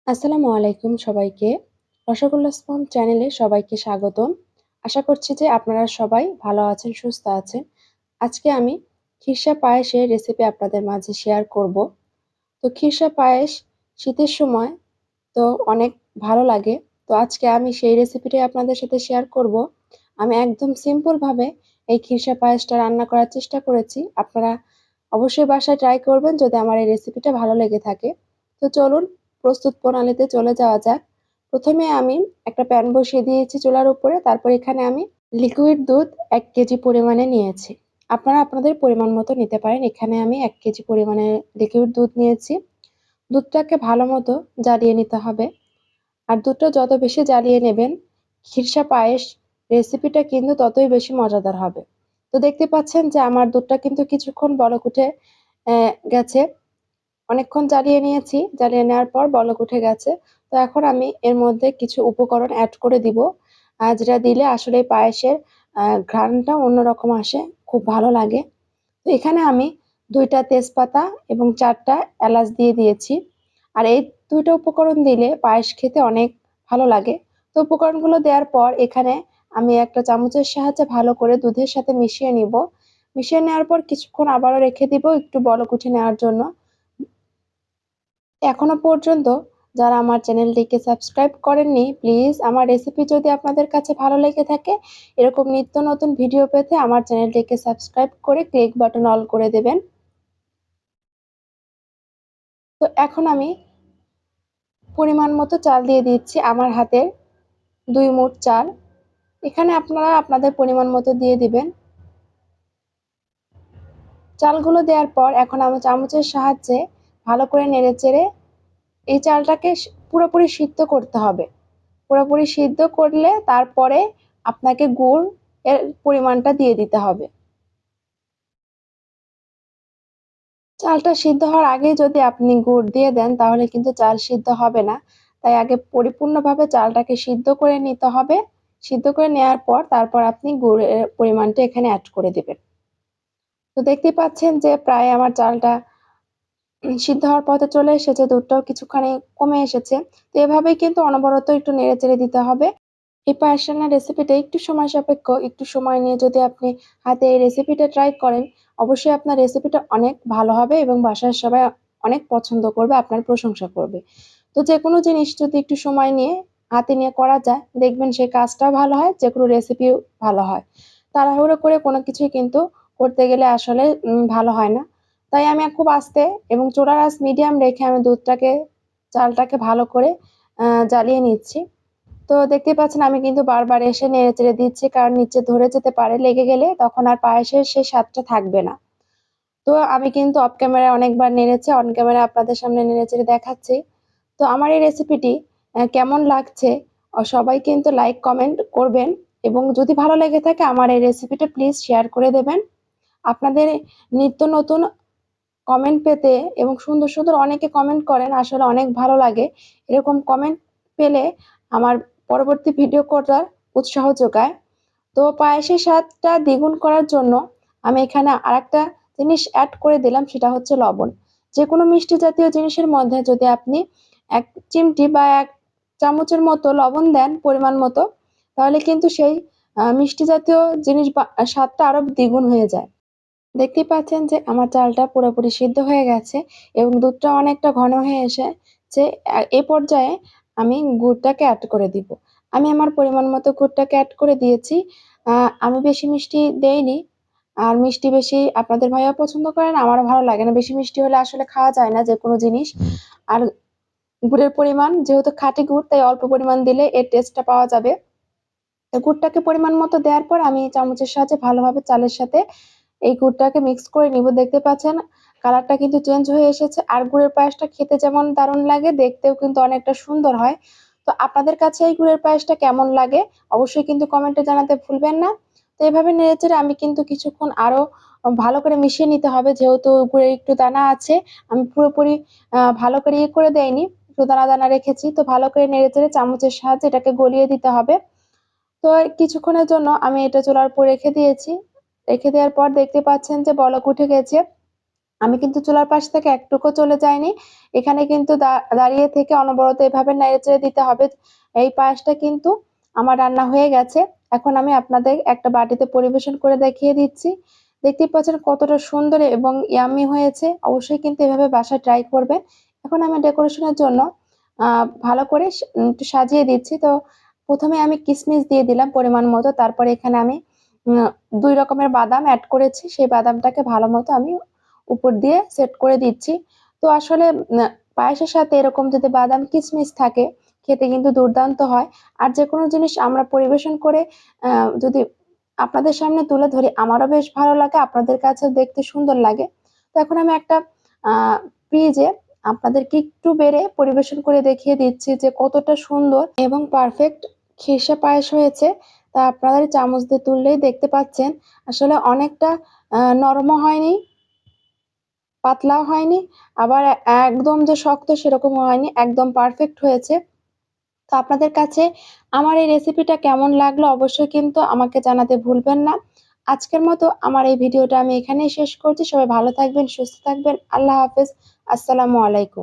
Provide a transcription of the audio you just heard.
আসসালামু আলাইকুম সবাইকে। রসগোল্লা স্পন চ্যানেলে সবাইকে স্বাগতম। আশা করছি যে আপনারা সবাই ভালো আছেন, সুস্থ আছেন। আজকে আমি খিরসা পায়েসের রেসিপি আপনাদের মাঝে শেয়ার করব। তো খিরসা পায়েস শীতের সময় তো অনেক ভালো লাগে। তো আজকে আমি সেই রেসিপিটাই আপনাদের সাথে শেয়ার করব। আমি একদম সিম্পল ভাবে এই খিরসা পায়েসটা রান্না করার চেষ্টা করেছি। আপনারা অবশ্যই বাসায় ট্রাই করবেন যদি আমার এই রেসিপিটা ভালো লেগে থাকে। তো চলুন প্রস্তুত প্রণালীতে চলে যাওয়া যাক। প্রথমে আমি একটা প্যান বসিয়ে দিয়েছি চুলার উপরে। তারপর এখানে আমি লিকুইড দুধ ১ কেজি পরিমাণে নিয়েছি। আপনারা আপনাদের পরিমাণ মতো নিতে পারেন। এখানে আমি ১ কেজি পরিমাণে লিকুইড দুধ নিয়েছি। দুধটাকে ভালো মতো জ্বালিয়ে নিতে হবে। আর দুধটা যত বেশি জ্বালিয়ে নেবেন, খিরসা পায়েস রেসিপিটা কিন্তু ততই বেশি মজাদার হবে। তো দেখতে পাচ্ছেন যে আমার দুধটা কিন্তু কিছুক্ষণ বলক উঠে গেছে। অনেকক্ষণ জ্বালিয়ে নিয়েছি। জ্বালিয়ে নেওয়ার পর বলক উঠে গেছে। তো এখন আমি এর মধ্যে কিছু উপকরণ এড করে দিব। যেটা দিলে আসলে এই পায়েসের ঘ্রাণটা অন্যরকম আসে। খুব ভালো লাগে। তো এখানে আমি ২ টা তেজপাতা এবং ৪ টা এলাচ দিয়ে দিয়েছি। আর এই ২ টা উপকরণ দিলে পায়েস খেতে অনেক ভালো লাগে। তো উপকরণগুলো দেওয়ার পর এখানে আমি একটা চামচের সাহায্যে ভালো করে দুধের সাথে মিশিয়ে নিব। মিশিয়ে নেওয়ার পর কিছুক্ষণ আবারও রেখে দিব একটু বলক উঠে নেওয়ার জন্য। এখনো পর্যন্ত যারা আমার চ্যানেলটিকে সাবস্ক্রাইব করেননি, প্লিজ আমার রেসিপি যদি আপনাদের কাছে ভালো লেগে থাকে, এরকম নিত্য নতুন ভিডিও পেতে আমার চ্যানেলটিকে সাবস্ক্রাইব করে ক্লিক বাটন অল করে দেবেন। তো এখন আমি পরিমাণ মতো চাল দিয়ে দিচ্ছি আমার হাতে ২ মুঠ চাল। এখানে আপনারা আপনাদের পরিমাণ মতো দিয়ে দিবেন। চালগুলো দেওয়ার পর এখন আমি চামচের সাহায্যে ভালো করে নেড়েচেড়ে এই চালটাকে পুরোপুরি সিদ্ধ করতে হবে। পুরোপুরি সিদ্ধ করলে তারপরে আপনাকে গুড় এর পরিমাণটা দিয়ে দিতে হবে। চালটা সিদ্ধ হওয়ার আগেই যদি আপনি গুড় দিয়ে দেন তাহলে কিন্তু চাল সিদ্ধ হবে না। তাই আগে পরিপূর্ণভাবে চালটাকে সিদ্ধ করে নিতে হবে। সিদ্ধ করে নেওয়ার পর তারপর আপনি গুড়ের পরিমাণটা এখানে এড করে দিবেন। তো দেখতেই পাচ্ছেন যে প্রায় আমার চালটা সিদ্ধ হওয়ার পথে চলে এসেছে, দুধটাও কিছুখানি কমে এসেছে। তো এভাবেই কিন্তু অনবরত একটু নেড়েচেড়ে দিতে হবে। এই পায়েস রান্নার রেসিপিটা একটু সময় সাপেক্ষ। একটু সময় নিয়ে যদি আপনি হাতে এই রেসিপিটা ট্রাই করেন, অবশ্যই আপনার রেসিপিটা অনেক ভালো হবে এবং বাসার সবাই অনেক পছন্দ করবে, আপনার প্রশংসা করবে। তো যেকোনো জিনিস যদি একটু সময় নিয়ে হাতে নিয়ে করা যায়, দেখবেন সেই কাজটাও ভালো হয়, যেকোনো রেসিপিও ভালো হয়। তাড়াহুড়ো করে কোনো কিছুই কিন্তু করতে গেলে আসলে ভালো হয় না। তাই আমি খুব আস্তে এবং চুলার আঁচ মিডিয়াম রেখে আমি চালটাকে ভালো করে জ্বালিয়ে নিচ্ছি। তো দেখতেই পাচ্ছেন আমি কিন্তু বারবার এসে নেড়েচেড়ে দিচ্ছি, কারণ নিচে ধরে যেতে পারে, লেগে গেলে তখন আর পায়েসের সেই স্বাদটা থাকবে না। তো আমি কিন্তু অফ ক্যামেরায় অনেকবার নেড়েছি, অন ক্যামেরায় আপনাদের সামনে নেড়েচেড়ে দেখাচ্ছি। তো আমার এই রেসিপিটি কেমন লাগছে সবাই কিন্তু লাইক কমেন্ট করবেন এবং যদি ভালো লেগে থাকে আমার এই রেসিপিটা প্লিজ শেয়ার করে দেবেন। আপনাদের নিত্য নতুন কমেন্ট পেতে এবং সুন্দর, সুন্দর অনেকে কমেন্ট করেন, আসলে অনেক ভালো লাগে। এরকম কমেন্ট পেলে আমার পরবর্তী ভিডিও করার উৎসাহ যোগায়। তো পায়েসের স্বাদটা দ্বিগুণ করার জন্য আমি এখানে আরেকটা জিনিস এড করে দিলাম, সেটা হচ্ছে লবণ। যেকোনো মিষ্টি জাতীয় জিনিসের মধ্যে যদি আপনি ১ চিমটি বা ১ চামচের মতো লবণ দেন পরিমাণ মতো, তাহলে কিন্তু সেই মিষ্টি জাতীয় জিনিস বা স্বাদটা আরো দ্বিগুণ হয়ে যায়। দেখতেই পাচ্ছেন যে আমার চালটা পুরোপুরি সিদ্ধ হয়ে গেছে এবং দুধটা অনেকটা ঘন হয়ে এসেছে। এ পর্যায়ে আমি গুড়টাকে এড করে দিব। আমি আমার পরিমাণ মতো গুড়টাকে এড করে দিয়েছি। আমি বেশি মিষ্টি দেইনি। আর মিষ্টি বেশি আপনাদের ভাইয়াও পছন্দ করে না, আমারও ভালো লাগে না। বেশি মিষ্টি হলে আসলে খাওয়া যায় না যেকোনো জিনিস। আর গুড়ের পরিমাণ যেহেতু খাঁটি গুড়, তাই অল্প পরিমাণ দিলে এর টেস্টটা পাওয়া যাবে। তো গুড়টাকে পরিমাণ মতো দেওয়ার পর আমি চামচের সাহায্যে ভালোভাবে চালের সাথে এই গুড়টাকে মিক্স করে নিব। দেখতে পাচ্ছেন কালারটা কিন্তু চেঞ্জ হয়ে এসেছে। আর গুড়ের পায়েসটা খেতে যেমন দারুণ লাগে, দেখতেও কিন্তু অনেকটা সুন্দর হয়। তো আপনাদের কাছে এই গুড়ের পায়েসটা কেমন লাগে অবশ্যই কিন্তু কমেন্টে জানাতে ভুলবেন না। তো এভাবে নেড়েচেড়ে আমি কিন্তু কিছুক্ষণ আরো ভালো করে মিশিয়ে নিতে হবে, যেহেতু গুড়ের একটু দানা আছে। আমি পুরোপুরি ভালো করে ইয়ে করে দেইনি, একটু দানা, দানা রেখেছি। তো ভালো করে নেড়েচেড়ে চামচের সাহায্যে এটাকে গলিয়ে দিতে হবে। তো কিছুক্ষণের জন্য আমি এটা চুলার উপর রেখে দিয়েছি। রেখে দেওয়ার পর দেখতে পাচ্ছেন যে বলক উঠে গেছে। আমি কিন্তু চুলার পাশ থেকে একটুকু চলে যাইনি। এখানে কিন্তু দাঁড়িয়ে থেকে অনবরত এভাবে নেড়েচেড়ে দিতে হবে। এই পায়েসটা কিন্তু আমার রান্না হয়ে গেছে। এখন আমি আপনাদের একটা বাটিতে পরিবেশন করে দেখিয়ে দিচ্ছি। দেখতেই পাচ্ছেন কতটা সুন্দর এবং ইয়াম্মি হয়েছে। অবশ্যই কিন্তু এভাবে বাসায় ট্রাই করবেন। এখন আমি ডেকোরেশনের জন্য ভালো করে একটু সাজিয়ে দিচ্ছি। তো ১ম এ আমি কিশমিশ দিয়ে দিলাম পরিমাণ মতো। তারপরে এখানে আমি উম ২ রকমের বাদাম এড করেছি। সেই বাদামটাকে ভালো মতো আমি উপর দিয়ে সেট করে দিচ্ছি। তো আসলে পায়েসের সাথে এরকম যদি বাদাম কিশমিশ থাকে খেতে কিন্তু দুর্দান্ত হয়। আর যেকোনো জিনিস আমরা পরিবেশন করে যদি আপনাদের সামনে তুলে ধরি আমারও বেশ ভালো লাগে, আপনাদের কাছেও দেখতে সুন্দর লাগে। তো এখন আমি একটা আ ফ্রিজে আপনাদেরকে একটু বেড়ে পরিবেশন করে দেখিয়ে দিচ্ছি যে কতটা সুন্দর এবং পারফেক্ট খিরসা পায়েস হয়েছে। তা আপনারা চামচ দিয়ে তুললেই দেখতে পাচ্ছেন আসলে অনেকটা নরমও হয়নি, পাতলাও হয়নি, আবার একদম যে শক্ত সেরকমও হয়নি, একদম পারফেক্ট হয়েছে। তো আপনাদের কাছে আমার এই রেসিপিটা কেমন লাগলো অবশ্যই কিন্তু আমাকে জানাতে ভুলবেন না। আজকের মতো আমার এই ভিডিওটা আমি এখানেই শেষ করছি। সবাই ভালো থাকবেন, সুস্থ থাকবেন। আল্লাহ হাফেজ। আসসালামু আলাইকুম।